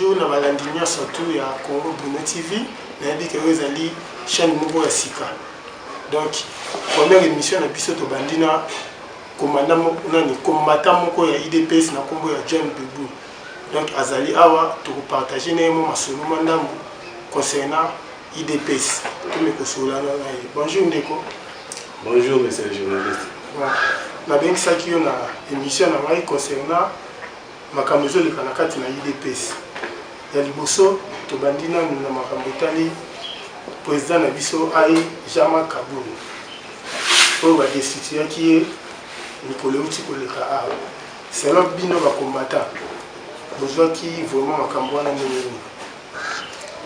Bonjour, na balandi nyonso tu ya Congo Bruno TV. Na yebi ke ezali chaîne moko ya sika. Donc première émission na biso to bandina combattant moko ya IDPS na kombo ya John Bebu. Donc azali awa to partager na mo masolo mandambo concernant IDPS. To me kosola na ye. Bonjour Ndeko. Bonjour monsieur le journaliste. Na bengi saki yo na émission na mai concernant makambo ezoleka na kati na IDPS. Ya liboso to bandina na makambo tali président na biso ai Jama Kaburu. Oyo ba destituaki ye Nicolas uti koleka awa. Selon bino ba combattant. Bozwaki vraiment makambo wana nini?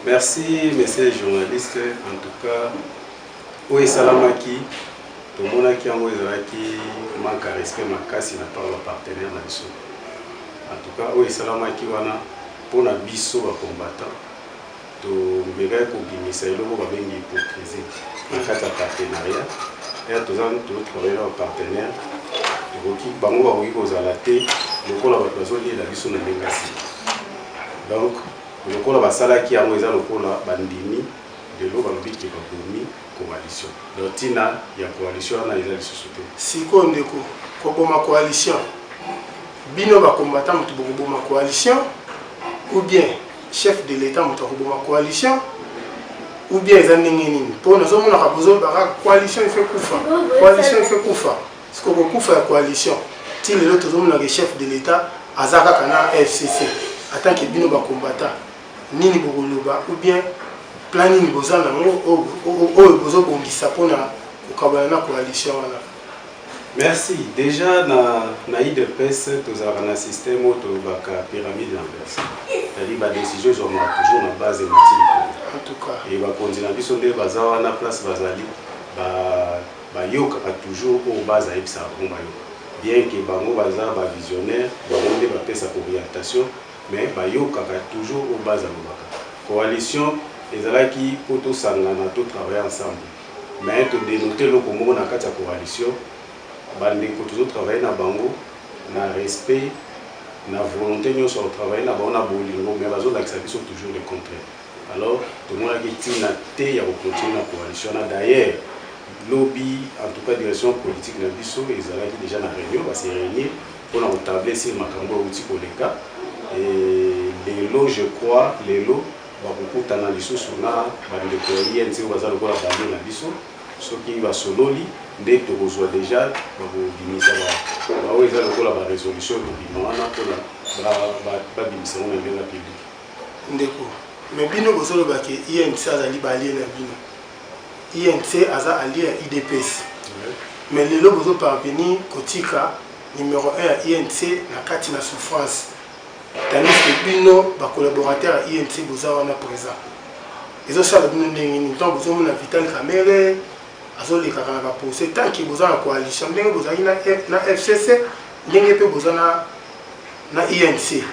Merci monsieur le journaliste. En tout cas, oyo salamaki tomonaki yango ezalaki manque à respect makasi na part ba partenaire na biso. En tout cas, oyo salamaki wana pona biso ba combattant to mbega ko bimisa eloko ba bengi hypocrisie na kati ya partenariat et tozan to travailler na partenaire toki bango ba koki kozala te lokola bato bazolela biso na ndengasi. Donc lokola basalaki yango eza lokola bandimi de lo balobi ke babomi coalition. Donc tina ya coalition wana eza lisusu te. Siko ndeko koboma coalition bino ba combattant mutu bokoboma coalition ou bien chef de l'état mutu bokoboma coalition ou bien eza ndenge nini po nazomona ka bozo ba coalition fait kufa coalition fait kufa siko ko kufa ya coalition ti lelo tozomona ke chef de l'état azaka kana FCC en que bino ba combattant nini bokoloba ou bien planning bozana ngo o bozo bongisa pona kokabana na coalition wana. Merci. Déjà, na IDPS, nous avons un système où nous avons une pyramide inverse. C'est-à-dire que les décisions sont toujours na base de en tout cas. Et les continuations de base à la place basali, toujours au base à Ipsa. Bien que bango baza ba visionnaire, bango de ba sa orientation, mais toujours au base à l'obaka. Coalition, les ala qui pour tout sangana, tout travailler ensemble. Mais tout dénoter le commun na kati coalition. Bandeko toujours travailler na bango na respect na volonté nous sur travailler na bango na bolingo mais bazo lakisa biso toujours le contraire. Alors tout le monde a dit na te ya continuer na coalition na d'ailleurs lobby en tout cas direction politique na biso ezala qui déjà na réunion va se réunir pour na tabler sur makambo outil koleka et les lots je crois les lots va beaucoup tana lisusu na bandeko INC bazalo ko la bande na biso ce qui va sololi dès que vous avez déjà la résolution mais bino bozolo ba ke INC azali balé na bino INC aza allié à IDPS mais lelo bozo parvenir kotika numéro 1 à INC na kati na souffrance tandis que bino ba collaborateur à INC boza wana présent ezo sala bino ndenge ni temps bozo mona Vital Kamerhe azoli kaka na procès tant que vous avez la coalition ndenge vous avez na FCC ndenge pe vous na INC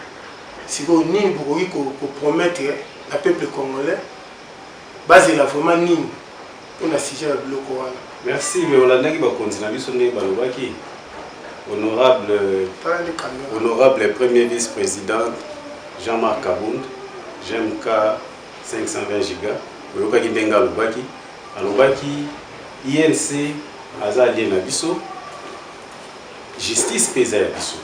si vous ni bokoki ko promettre la peuple congolais base la vraiment nini on a sujet le bloco wana. Merci mais on a ndenge ba continuer biso ndenge balobaki honorable premier vice-président Jean-Marc Kabund GMK 520 giga oyokaki ndenge alobaki INC azali na biso justice pesa ya biso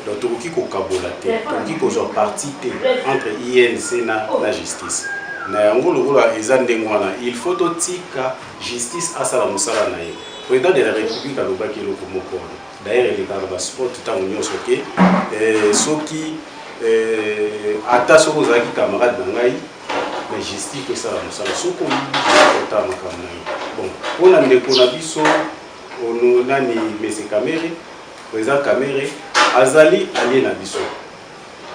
donc tokoki kokabola te tokoki kozwa parti te entre INC na justice na yango lokola eza ndenge wana il faut totika justice asala mosala na ye président de la république alobaki eloko moko wana d'ailleurs elekaka basport ntango nyonso ke soki ata soki ozalaki camarade na ngai mais justice que ça la soko ta makamna bon on a ndeko na biso ono nani Monsieur Kamerhe président Kamerhe azali allié na biso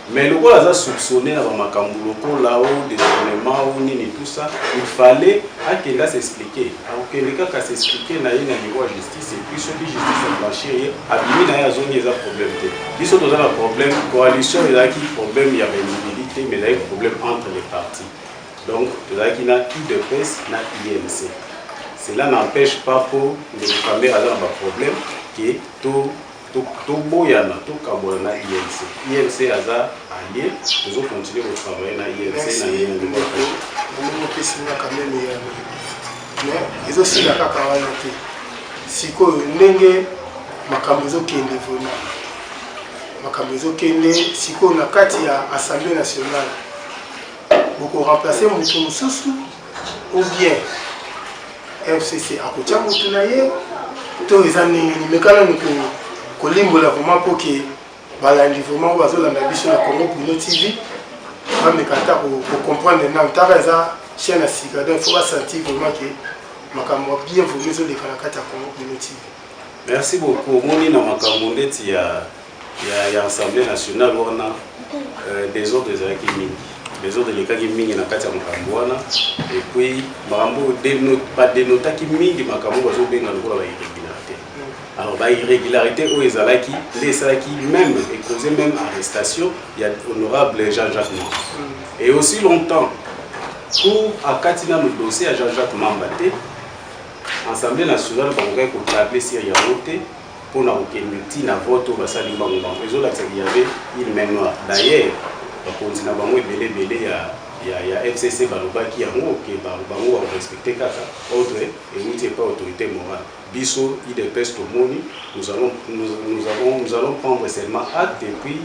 mais le rôle a soupçonné na makambu lokola o détournement ou nini tout ça il fallait akenda s'expliquer alors que le cas s'expliquer na yena niveau de justice et puis celui justice a blanchir abimi na ya zone eza problème te biso toza na problème coalition ezaki problème ya visibilité mais là problème entre les partis. Donc, tout ça qui n'a IDPS, n'a INC. Cela n'empêche pas pour le Cameroun avoir un problème qui est tout toboyana tokabola na INC. INC aza allié, nous allons continuer à travailler na INC. Merci. Nous quand même mais ils aussi la kaka wana te. Sikoyo ndenge makambo ezokende vraiment. Makambo ezokende sikoyo na kati ya Assemblée nationale. Beaucoup remplacer mutu mususu ou bien FCC akotia mutu na ye to eza ndenge mekana ko limbola vraiment pour que balandi vraiment bazolanda biso na Congo Bruno TV ba mekata ko comprendre na ntaka eza chaîne à Sigado, il faut sentir vraiment que makambo bien voulu zo le kala kata Congo Bruno TV. Merci beaucoup. Moni na makambo ndeti ya Assemblée nationale wana des ordres ezalaki mingi. Les ordres elekaki mingi na kati ya makambo wana et puis makambo pas dénotaki mingi makambo bazobenga lokola ba irrégularité. Alors ba irrégularité oyo ezalaki nde esalaki même et causé même arrestation ya honorable Jean-Jacques Mamba. Et aussi longtemps pour akatina le dossier à Jean-Jacques Mamba te Assemblée nationale bangoka ko tabler sur ya vote pour na okende tina vote basali bango bango ezolakisa qu'il y avait une main noire. D'ailleurs bakonzi na bango ebele ya FCC balobaki yango ke bango ba respecter kaka ordre et outil pas autorité morale. Biso IDPS tomoni nous allons prendre seulement acte et puis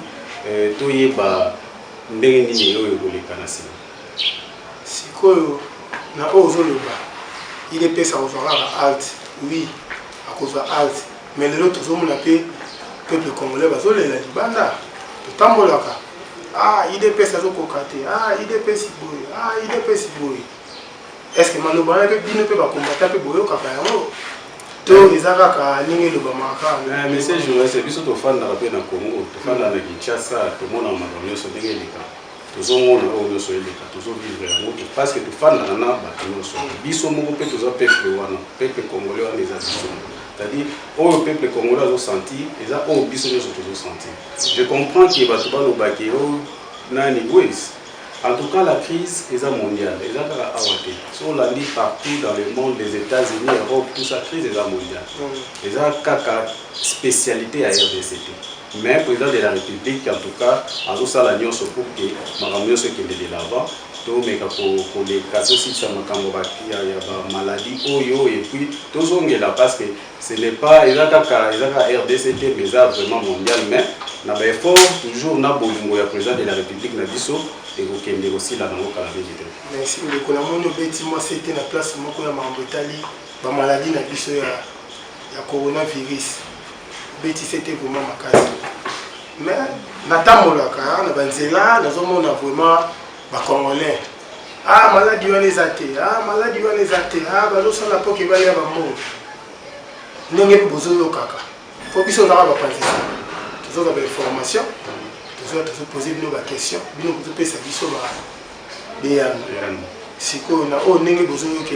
toyeba ndenge nini oyo koleka na sima. Sikoyo na ozoloba IDPS akozwaka alt oui akozwa alt mais lelo tozomona pe peuple congolais bazolela libanda totambolaka IDPS azokoka te IDPS boye IDPS boye est-ce que maloba wana pe bino pe bakombata pe boyokaka yango to eza kaka ndenge elobamaka mais ces journalistes biso tofandaka pe na Congo tofandaka na Kinshasa tomona makambo nyonso ndenge eleka tozomona oyo nyonso eleka tozovivre yango parce que tofandaka na bato nyonso biso moko mpe toza peuple wana peuple congolais wana eza biso c'est-à-dire oyo peuple congolais azosentir eza oyo biso nyonso tozosentir. Je comprends que bato balobaki oyo nani wes. En tout cas, la crise est mondiale. Elle est si on la lit partout dans le monde, les États-Unis, l'Europe, tout ça, crise est mondiale. Elle a spécialité à RDCT. Mais le président de la République, en tout cas, a aussi la nuance pour que Maramio se qu'il est là-bas. Donc, pour les cas aussi, ça m'a il y a maladie, et puis, tout ça, parce que ce n'est pas, il y a RDCT, mais ça vraiment mondial, mais il faut toujours, il y a le président de la République, et vous aussi là dans le Canada. Merci. Le Colombo effectivement c'était la place où la Mambotali, la maladie n'a plus le coronavirus. Beti c'était vraiment ma case. Mais n'attendons la car, na banzela, nous avons vraiment ba Congolais. Maladie on les athées, maladie on les athées, balo sur la peau qui va y avoir mot. N'engé besoin de kaka. Faut qu'ils soient là ba penser. Tous autres informations. Nous avons posé des questions, nous avons posé des questions. Si on a besoin que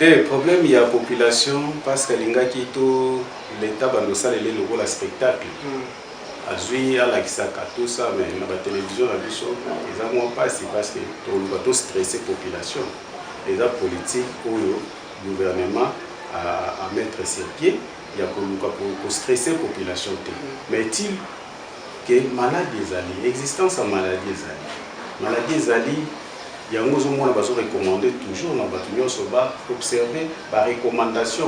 le problème, il y a la population parce que l'État va nous saluer le spectacle. Azui à la Kisaka, tout ça, mais la télévision, ils ont moins passé parce que on va tout stresser la population. Les politiques ou le gouvernement à mettre ses pieds. Il y a pour stresser la population. Mais est-il que maladie zali, existence en maladie zali. Maladie zali, il y a un moment où on recommandé toujours dans le observer par recommandation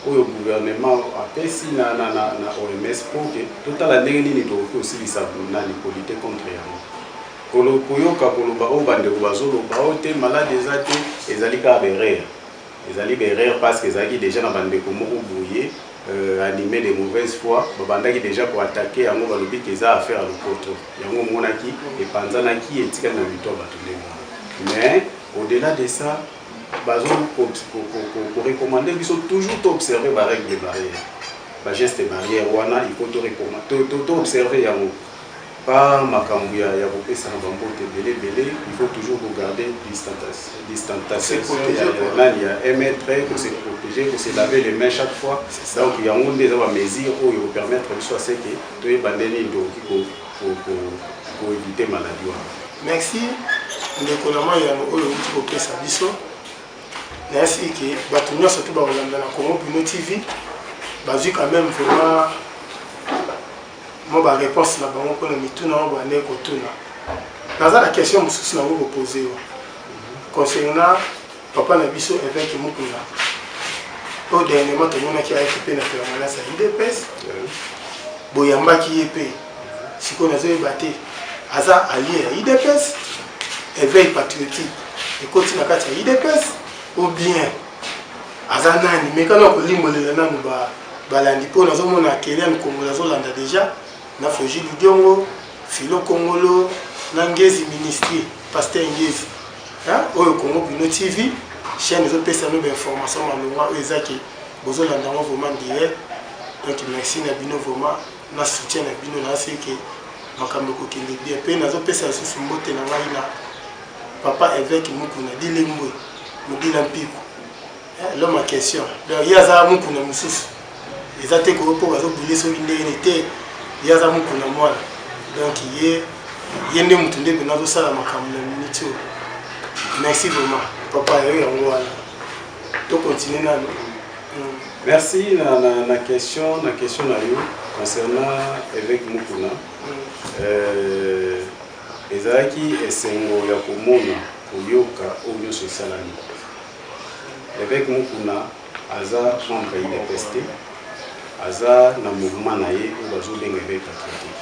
au gouvernement après si na OMS pour que tout à la dernière ligne doit aussi les politique contre eux. Kolokoyoka koloba obande bazolo baote maladie zali ezali ka berere. Les alliés berreurs parce qu'ils ont déjà bouillé, animé de mauvaise foi, ils ont déjà pour attaquer, ils ont affaire à l'autre. Ils ont monaki et panzanaki et tika na victoire mais au-delà de ça, pour recommander, ils sont toujours observer les règles de barrière. Les gestes de barrière, il faut tout recommander, tout observer. Pas makambu ya kopesa na bambote belé, il faut toujours regarder distanciation. Il y a 1 mètre pour se protéger, pour se laver les mains chaque fois. Donc il y a des mesures qui vont permettre de soit ce que tu es bandé pour éviter maladie. Merci. Nous avons eu merci que Batunia surtout dans la Congo Bruno TV. bazwi quand même vraiment moi réponse na bango mpona mituna oyo bane kotuna naza na question mosusu nango kopose yo concernant papa na biso évêque Mukuna oyo dernièrement tomonaki ayaki mpe na permanence ya UDPS boyambaki ye mpe sikoyo nazoyeba te aza allié ya UDPS éveil patriotique ekoti na kati ya UDPS ou bien aza nani me kana kolimbolela nanu balandi mpo nazomona Kelian Kongola azolanda déjà na Foji Ludiongo Philo Kongolo na Ngezi ministre pasteur Ngezi oyo Congo Bino TV chaîne ezopesa no information malonga oyo ezaki bozolanda ngo vraiment direct donc merci na bino vraiment na soutien na bino na seke makambo kokende bien pe nazopesa lisusu mbote na ngai na papa évêque Mukuna dilembwe modila mpiko l'homme en question donc yaza Mukuna mususu ezate ko po bazobule so ndenge te yaza Mukuna mwana donc yende mutu nde pe nazosala makambo na minute. Merci vraiment papa yango wana to continuer nano. Merci na question na yo concernant évêque Mukuna. Ezalaki esengo ya komona koyoka oyo nyonso esalami. Évêque Mukuna aza membre ya IDPS, aza na mouvement na ye oyo bazobenga éveil patriotique.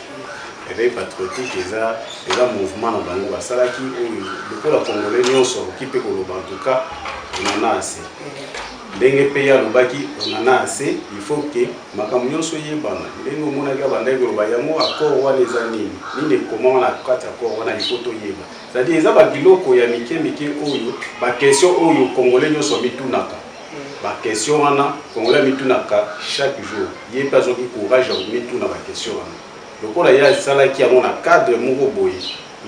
Éveil patriotique eza mouvement na bango basalaki oyo lokola congolais nyonso okoki mpe koloba en tout cas on en a assez. Ndenge mpe ye alobaki on en a assez, il faut que makambo nyonso eyebana ndenge omonaki abandaki koloba yango accord wana eza nini ekoma wana kati accord wana il faut toyeba. C'est-à-dire eza babiloko ya mike oyo bakestion oyo congolais nyonso mitunaka bakestion wana congolais mitunaka chaque jour ye mpe azoki courage ya komituna bakestion wana lokola ye asalaki yango na cadre moko boye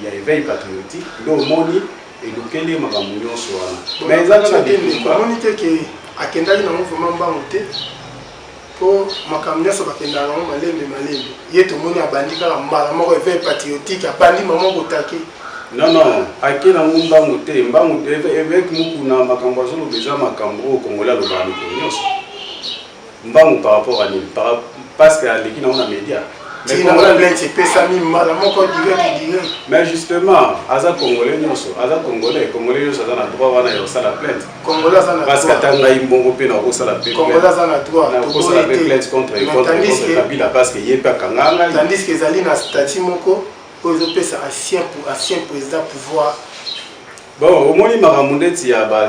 ya éveil patriotique nde omoni edukeli makambo nyonso wana mais eza kaka omoni te ke akendaki nango vraiment mbango te mpo makambo nyonso bakendaka nango malembe ye tomoni abandi kaka mbala moko éveil patriotique abandi mama kotake non ake nango mbango te évêque Mukuna makambo azoloba eza makambo oyo congolais alobaka mikolo nyonso mbango par rapport à nini parce que aleki nango na média. Mais justement, aza congolais nyonso, aza congolais nyonso aza na droit wana ya osala plainte. Parce que tanga imbongo pe na osala plainte. Congolais aza na droit. Na osala plainte contre Kabila parce que ye pa kanganga. Tandis que ezali na statut moko oyo ezopesa ancien président pouvoir. Bon, au moins makambo ndeti ya ba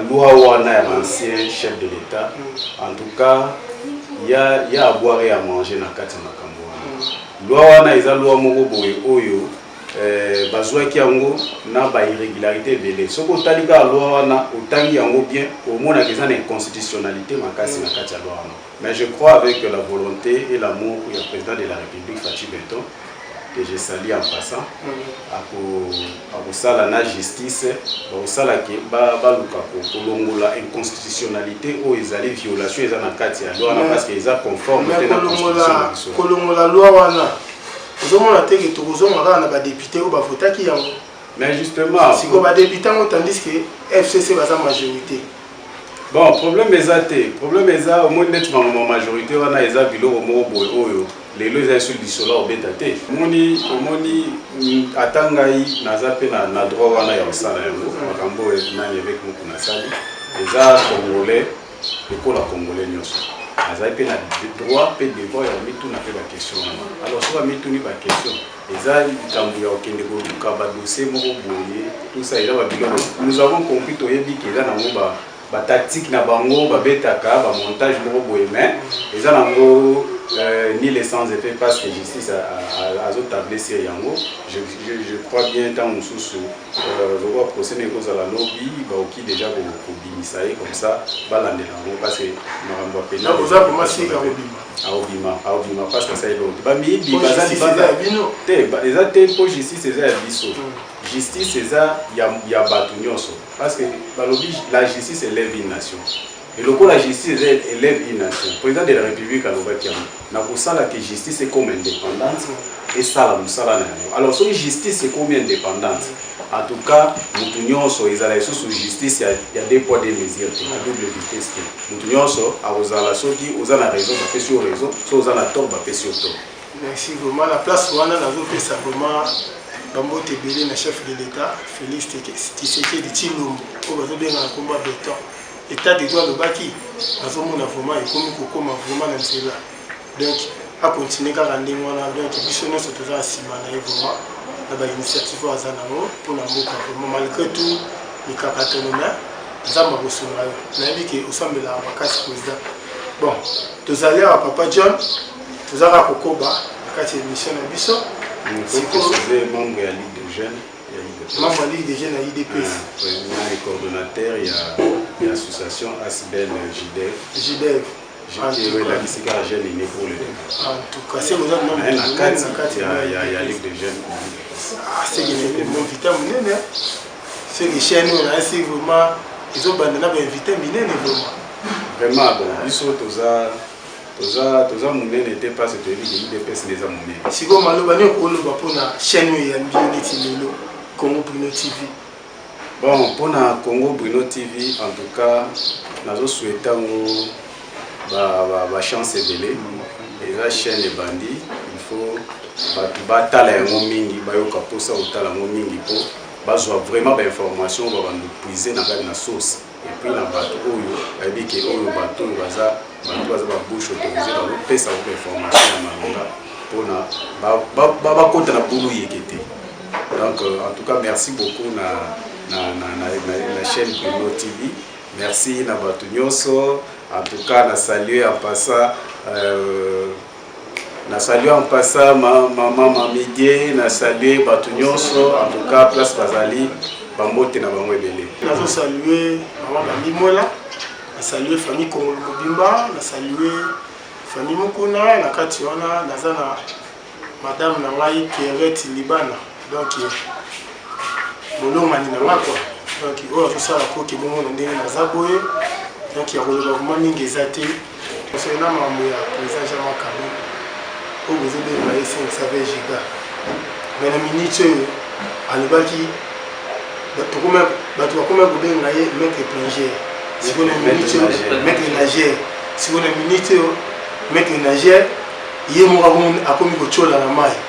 loi wana ya ancien chef de l'État. En tout cas, il y a à boire et à manger na kati makambo wana. Loi wana eza loi moko boye oyo bazwaki yango na ba irrégularité belé. Soko talika loi wana otangi yango bien au moins na eza na inconstitutionnalité makasi na kati ya loi wana. Mais je crois avec la volonté et l'amour du président de la République Fachi Beton que je salue en passant à sala na justice au sala ke ba luka ko kolongola inconstitutionnalité ou ezali violation eza na kati ya loi parce que eza conforme à la constitution kolongola loi wana ozomona te ke tokozonga na ba député ou ba votaki yango. Mais justement si ko ba député ngo tandis que FCC baza majorité. Bon, problème eza au moins net majorité wana eza biloko moko boye oyo lelo eza sur lisola obeta te omoni atangai naza pe na droit wana ya osala yango makambo nani avec Mukuna sali eza congolais lokola congolais nyonso aza pe na droit pe devoir ya mituna pe ba question wana alors so mituni ba question eza likambo ya okende koluka ba dossier moko boye tout ça eza ba biloko nous avons compris toyebi ke eza nango ba tactique na bango ba betaka ba montage moko boye mais eza nango ni les sans effet parce que justice a tablé sur yango je crois bien tant sous le roi procès n'est cause à la lobby bah qui déjà pour bimisaï comme ça balandé là parce que marambo appelé là vous avez commencé à obima parce que ça est l'autre bah mi bi bazali te ba eza te pour justice eza ya biso justice eza ya batu nyonso parce que ba lobby la justice élève une nation Et le coup la justice élève une nation. Le président de la République a que justice est comme indépendante et ça la musala. Alors sur justice c'est comme indépendante. En tout cas, nous sur les alliances sous justice, il y a des poids des mesures, il y a double vitesse. Nous sur à aux alliances qui aux la raison, va sur raison, soit aux la tort, va sur tort. Merci vraiment. La place où on a fait ça vraiment. Bambo Tebele, le chef de l'État, Félix Tshisekedi Tshilombo, au bateau bien dans le combat béton. État de droit de Baki, dans ce monde vraiment, et comme il commence vraiment dans cela. Donc, à continuer à rendre moi, donc, il faut se trouver à Simana et vraiment, dans l'initiative à Zanamo, pour la Moka, vraiment, malgré tout, les Kakatonomia, Zamba Bosumrayo. On a dit qu'au sein de la vacances président. Bon, tous allés à Papa John, tous allés à Kokoba, la 4e émission de Bisso. C'est membre de la Ligue des Jeunes. Membre de la Ligue des Jeunes à l'IDPS. Président et coordonnateur, il y a l'association ASBEL JDEV. JDEV. La Ligue des Jeunes est née pour le début. En tout cas, c'est le nom de il y a la Ligue des Jeunes. Ah, c'est mon vitamine. C'est les chaînes, c'est vraiment. Ils ont abandonné un vitamine. Vraiment, bon, ils sont tous à. Toza munene n'était pas cette vie de l'IDPS les amounés. Si vous avez une chaîne de Congo Bruno TV. Bon, pour la Congo Bruno TV, en tout cas, nous souhaitons la chance de belé. Et la chaîne de bandits, il faut battre les mingi, bayoka utala mingi pour vraiment d'informations, nous puiser dans la sauce. Et puis la bateau oyo, dit que oyo bateau baza bouche autorisée dans le pays, ça vous information à Malonga pour na boulou yekete. Donc en tout cas merci beaucoup na chaîne Bruno TV. Merci na bato nyonso. En tout cas na saluer en passant maman Mamidie, na saluer bato nyonso. En tout cas place Bazali Bambote na bango ebele. Nazo saluer maman Bamimola. Na saluer famille Kongolo Mobimba, na saluer famille Mukuna, na kati wana naza na madame na ngai Pierrette Libana. Donc molongani na ngako. Donc oyo tosala ko ke bongo ndenge naza boye. Donc il y a vraiment mingi ezate. C'est na mamu ya président Jean Makabo. Au besoin de la 5 giga. Mais na minute alobaki bato bakoma kobenga ye maître étranger. Si vous avez une minute, maître nageur. Si vous avez une minute, maître nageur, il y a un peu de choses à la maille.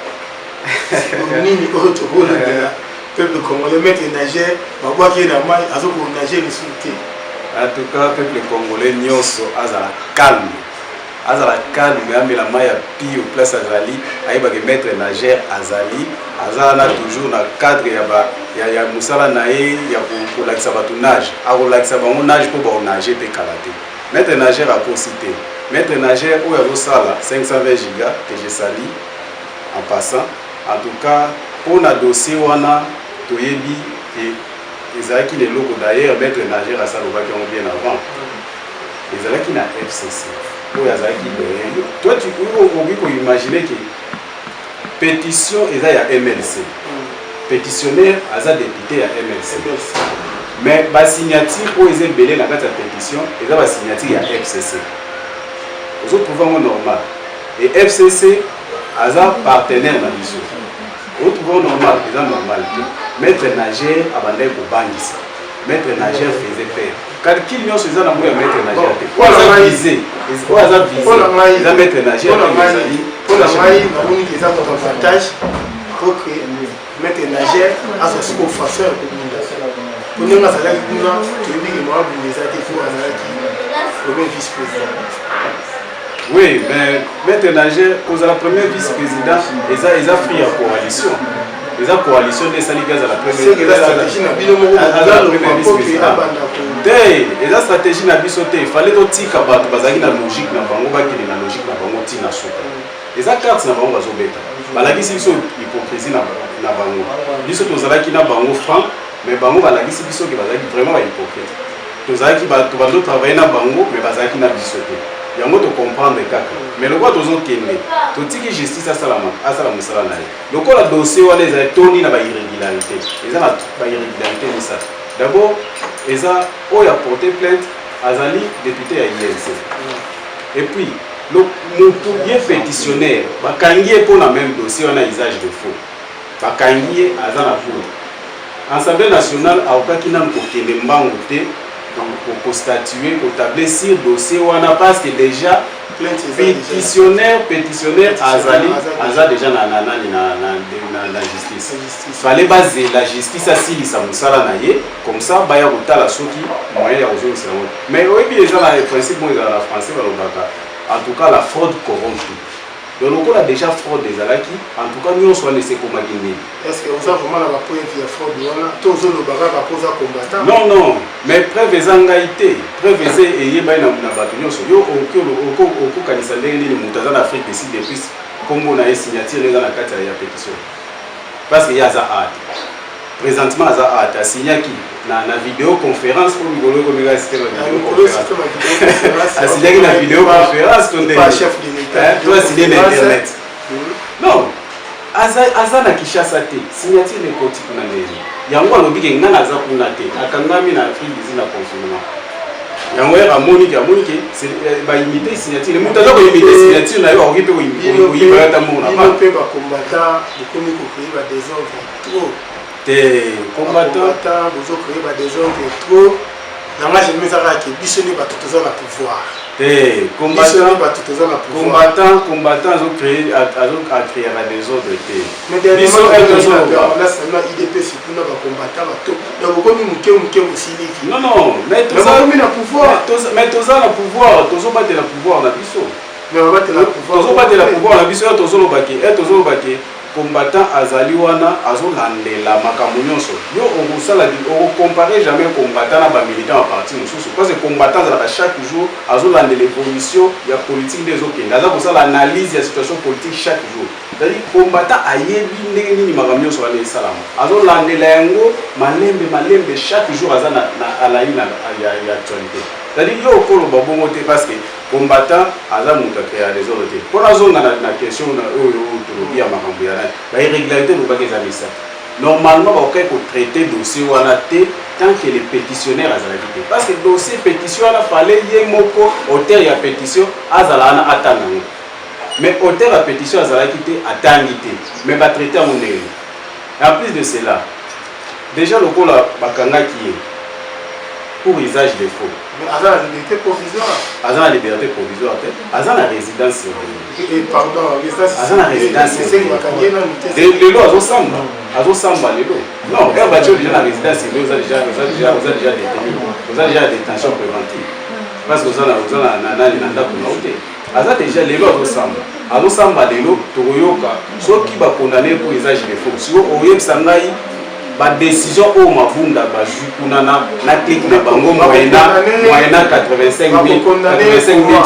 Si vous avez une autre chose, le peuple congolais, maître nageur, il va voir qu'il y a la maille, il va nager le soutien. En tout cas, le peuple congolais, nyoso, azala calme. Azala calme, mais la maille a pire au place azali, aïba que maître nageur azali, azala toujours dans le cadre il y a musala naé, il y a pour l'accès à ton nage, alors l'accès à mon nage pour nager pe karaté. Maître nageur a concité. Maître nageur où il y a sala 520 gigas que j'ai sali en passant. En tout cas, pour le dossier wana toyebi et ezalaki les locaux d'ailleurs maître nageur à Salova qui ont bien avant. Ezalaki na FCC. Toi, tu peux imaginer que pétition est à MLC. Pétitionnaire est député à MLC. Mais la signature pour les belé dans la pétition est la signature à FCC. Aux autres pouvoirs normal. Et FCC est un partenaire dans l'issue. Aux autres pouvoirs normal, c'est normal. Maître nageur abandonné pour Bangis. Maître nageur faisait faire. Quand il y a des gens qui ont maître nageur, pour la visée, pour la maître nageur, pour la maille, on a mis des avantages pour que maître nageur a son sous-facteur. Pour nous, on a dit que nous avons premier vice-président. Oui, mais maître nageur, pour la première vice-président, ils ont pris en coalition. Les coalitions des syndicats à la première stratégie la stratégie na bisoté il fallait tika bato bazaki na logique na bango bakili na logique na bango tina soka les cartes na bango bazobeta balakisi biso hypocrisie na bango biso tozalaki na bango franc mais bango balakisi biso ke bazaki vraiment ba hypocrite tozalaki bato bazo travailler na bango mais bazaki na bisoté yango to comprendre kaka mais le quoi tozo kende totiki justice asala musala na ye lokola dossier wana eza toni na ba irrégularité eza na ba irrégularité ni ça d'abord eza oyo a porté plainte Azali député à INC. Et puis, le pétitionnaire, bakangiye pour la même dossier, on a usage de faux. Bakangiye azana pour. Assemblée nationale a aucun n'a kokende mbango te pour statuer, pour tabler sur dossier wana parce que déjà pétitionnaire aza déjà na justice. Fallait baser la justice à sili sa musala na ye comme ça baya kotala soki moyen ya ozo c'est mais oui bien ça le principe moi dans la français balobaka en tout cas la fraude corrompt. Donc on a déjà fraude des alaki en tout cas nous on soit laissé comme guiné. Est-ce que vous avez vraiment la point de fraude wana tozo lo baka ka posa combattant? Non mais preuve ezangaité preuve et yeba na bato nyonso yo oko kanisa ndenge ni mutaza na Afrique du Sud depuis Congo na signature dans la carte ya pétition parce qu'il y a ça présentement ça a signé qui na vidéoconférence pour rigolo comme gars c'était la vidéoconférence a signé la vidéoconférence ton pas chef de l'État toi signé l'internet non aza na Kinshasa te signature ne koti kuna nezi yango alobi ke ngana aza kuna te akangami na Afrique du Sud na confinement yango ya Monique c'est ba imiter signature mutu aza ko imiter signature na yo okipe ko imiter ta mona pas il peut ba combattant de komi ko créer ba désordre trop des combattants vous créez ba désordre trop na moi je me sera que bisoni ba tout ça la pouvoir des combattants ont créé la désordre mais dernièrement là seulement IDP c'est pour nos combattants donc comme nous aussi non mais tout ça na pouvoir mais tout ça le pouvoir tout ça battre le pouvoir na biso mais on va battre le pouvoir tout ça battre le pouvoir na biso tout ça lo baki combattant azali wana azolandela makambo nyonso yo okosala comparer jamais combattant na ba militant à parti mosusu parce que combattant à chaque jour azolandela l'évolution ya politique des okende aza kosala analyse ya situation politique chaque jour c'est-à-dire combattant ayebi ndenge nini makambo nyonso wana esalama azolandela yango malembe chaque jour aza na alayi ya actualité c'est-à-dire yo okoloba bongo te parce que combattant aza mutu créer des ordres te pour azonga na question na oyo tolobi ya makambo ya nani ba irrégularité lobaka eza misa normalement bakoki kotraiter dossier wana te tant que les pétitionnaires azalaki te parce que dossier pétition wana fallait ye moko auteur ya pétition azala wana atanga ngo mais auteur ya pétition azalaki te atangi te mais batraiter yango ndenge en plus de cela déjà lokola bakangaki ye pour usage de faux. Mais Azan la liberté provisoire. Azan la liberté provisoire. Azan la résidence surveillée. Et pardon, Azan la résidence surveillée. Les lois, Azo Samba, les lois. Non, elle va déjà la résidence surveillée, vous avez déjà détenu. Vous avez déjà détention préventive. Parce que vous avez Azan déjà les lois Azo Samba, les lois, Toroyoka, ceux qui vont condamner pour usage de faux. Si vous avez Sangaï, ba décision au mavunda ba jukuna na tek na bango moyena 85 000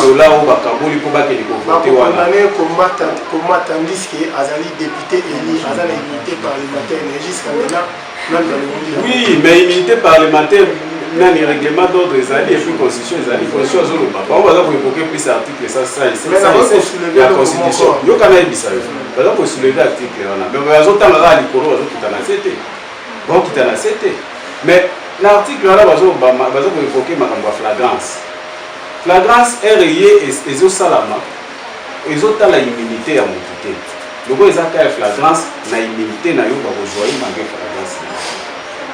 dollars au bakaboli pour bakeli ko voter wana comment tandis que azali député élu azali immunité parlementaire jusqu'à maintenant même dans le monde. Oui mais immunité parlementaire na ni règlement d'ordre ezali et puis constitution ezali constitution zolo ba on va évoquer plus article 167 la constitution yo kana ebisa yo ba ko soulever article wana mais bazotanga la likolo bazokitana c'était bon qui t'a accepté mais l'article là bazo ko évoquer makambo flagrance est rayé et zo salama ezotala immunité ya motuté loko ezaka ya flagrance na immunité na yo ba ko joyer malgré flagrance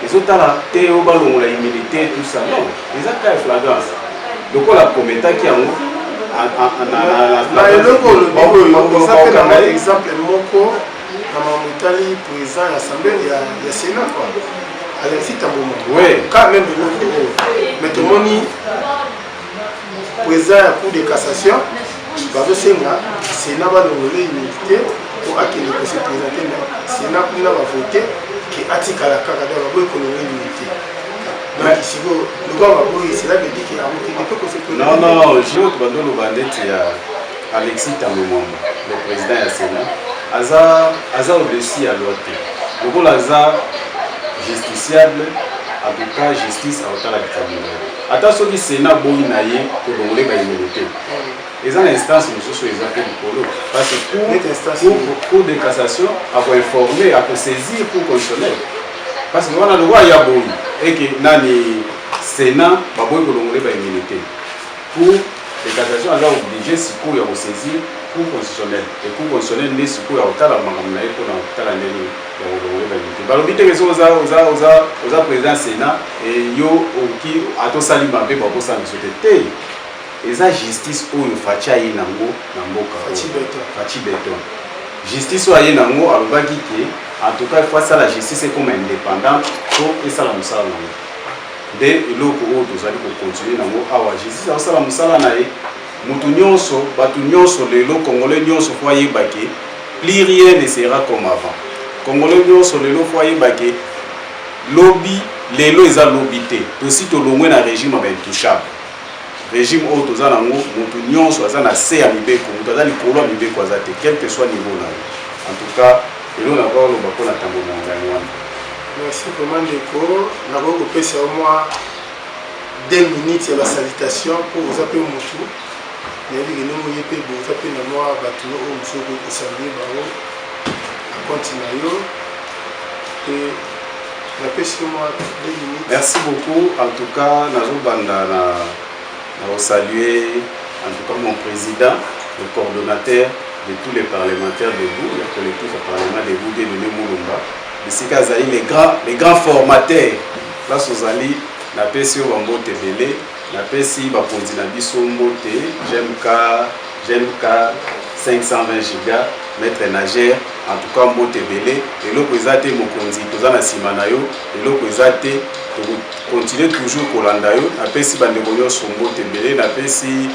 ezotala te o balongo la immunité tout ça non ezaka ya flagrance loko la kometaki yango na eloko le exemple moko Namamutali président de l'Assemblée et Sénat quoi. Alexis Tambouma. Oui. Quand même mais tout le monde président de la Cour de cassation, Babo Senga, Sénat va donner l'immunité pour qu'il puisse se présenter. Sénat va voter qui article à la carte de la Cour de l'immunité. Donc ici le gars va voir c'est là qu'il dit qu'il a voté peut que c'est non non, je veux que le bandit Alexis Tambouma, le président de la Sénat. Aza au-dessus à l'autre. Donc Aza justiciable, en tout cas justice à autant la déterminée. Attention qui Sénat boyi naïe pour donner la immunité. Les instances nous sont les appels du polo. Parce que pour de cassation, à informer, à saisir pour constitutionnel. Parce que on a le droit à boyi et que nani Sénat baboyi kolongole ba immunité pour les cassations aza obligé sikoyo ya kosaisir cour constitutionnelle et cour constitutionnelle nde sikoyo ya kotala makambo na ye mpona kotala ndenge ya kolongole ba immunité balobi teke so oza président Sénat yo oki atosali mabe bakosala biso te eza justice oyo faci aye nango na mboka faci beton justice oyo aye nango alobaki ke en tout cas il faut asala justice comme indépendante po esala mosala nango nde eloko oyo tozali kocontinue nango awa justice akosala mosala na ye mutu nyonso bato nyonso lelo congolais nyonso fo ayeba ke plus rien ne sera comme avant congolais nyonso lelo fo ayeba ke lobi lelo eza lobi te tosi tolongwe na régime ya intouchable régime oyo toza nango mutu nyonso aza na se ya mibeko mutu aza likolo ya mibeko aza te quel que soit niveau na ye en tout cas lelo nakoloba mpona ntango na ngai wana. Merci vraiment Ndeko. Nous avons coupé au moins 2 minutes de la salutation pour vous appeler Moutou. Nous avons dit que nous avons appelé moi Batuno ou Moutou pour saluer Baro. Continuez. Et la paix sur moi 2 minutes. Merci beaucoup. En tout cas, nous avons salué en tout cas mon président, le coordonnateur de tous les parlementaires debout, le collectif parlement debout de Moulumba. Les grands formateurs, là, Sozali, la PSI au Bambote Vélé, la PSI Bapondi Nabiso Mbote, GMK 520 gigas, maître nageur, en tout cas Mbote Vélé, et l'eau présente Mokonzi, Tozana Simanayo, et l'eau présente, continuer toujours Kolandayo, la PSI Bandeboyo Sombote Vélé, la PSI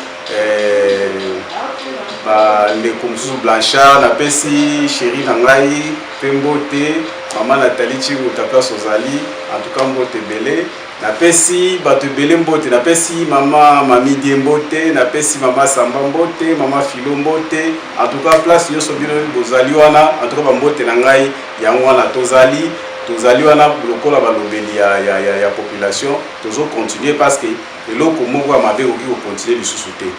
les Komsou Blanchard, la PSI Chéri Nangaï, Pembote, Maman Nathalie Chirou, ta place aux Ali, en tout cas Mbote Belé, na pesi Batu Belé Mbote, na pesi Maman Mami Diembote, na pesi Maman Samba Mbote, Maman Philo Mbote, en tout cas place Yoso Bino Bozali wana, en tout cas Mbote Nangaï, Yangwana Tozali, Tozali wana lokola balobeli ya population, toujours continuer parce que le loko moko amabe oki continuer de sous-souter.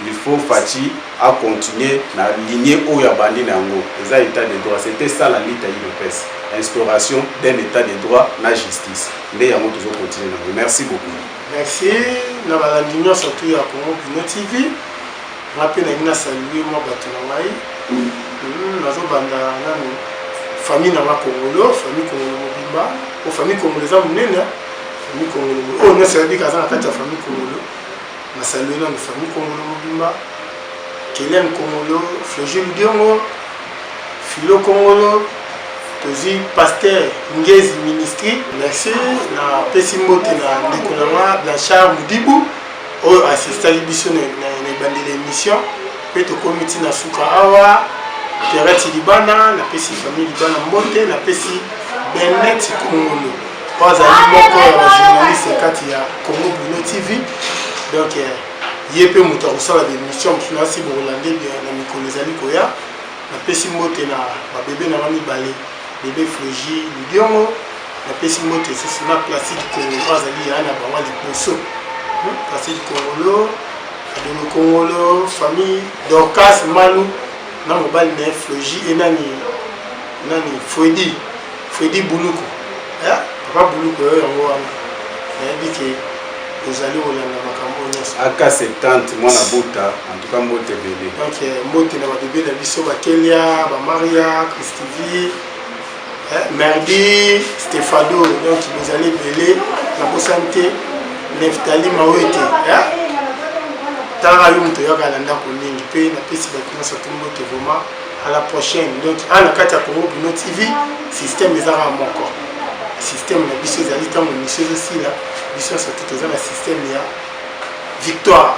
Il faut Faci à continuer na lignée où il y a bandi nango. Les état de droit, c'était ça la lutte à l'IDPS. Instauration d'un état de droit, la justice. Mais il y a toujours continuer. Merci beaucoup. Merci. Nous avons l'union surtout à Congo Pino TV. Rappelez nous saluer moi Batunamai. Nous avons banda famille na Congolo, famille Congolo Mobimba, ou famille congolaise munene, famille Congolo. Oh, nous savons que ça na famille Congolo. Na salué na famille Congolo Mobimba, Kelen Congolo, Flogile Diongo, Philo Congolo, Tozi Pasteur Ngezi Ministry. Merci na Pesimbote na Ndekonama Blanchard Mudibu, au assistant l'émission na bandi l'émission, pe to comité na suka awa, Tereti Libana, na pesi famille Libana Mbote, na pesi Benet Congolo. Pas à moko ya journaliste kati ya Congo Pino TV. Donc, il y a peu de temps la démission qui n'a pas Hollandais na mikolo ezali koya na pesi mbote na ba bébé na mami balé bébé Flogi Lidiongo na pesi mbote c'est na Placide Congolo azali ya na bango liposo Placide Congolo Adolo Congolo famille Dorcas Malou na mobali na Flogi et nani Fredi Buluko papa Buluko yango wana dit que vous allez au AK70, moi na Bota, en tout cas Mbote Belé. Donc Mbote na bébé na biso Bakelia, Maria, Christivi, Merdi, Stéphano, donc vous allez Belé, na santé, Neftali Mawete. Tara yum to yoga landa ko ningi pe na pesi ba kuna surtout Mbote vraiment à la prochaine. Donc à la carte Congo Pino TV, système ezara moko. Système na biso ezali tango mission aussi là. Mission surtout dans le système il y a victoire.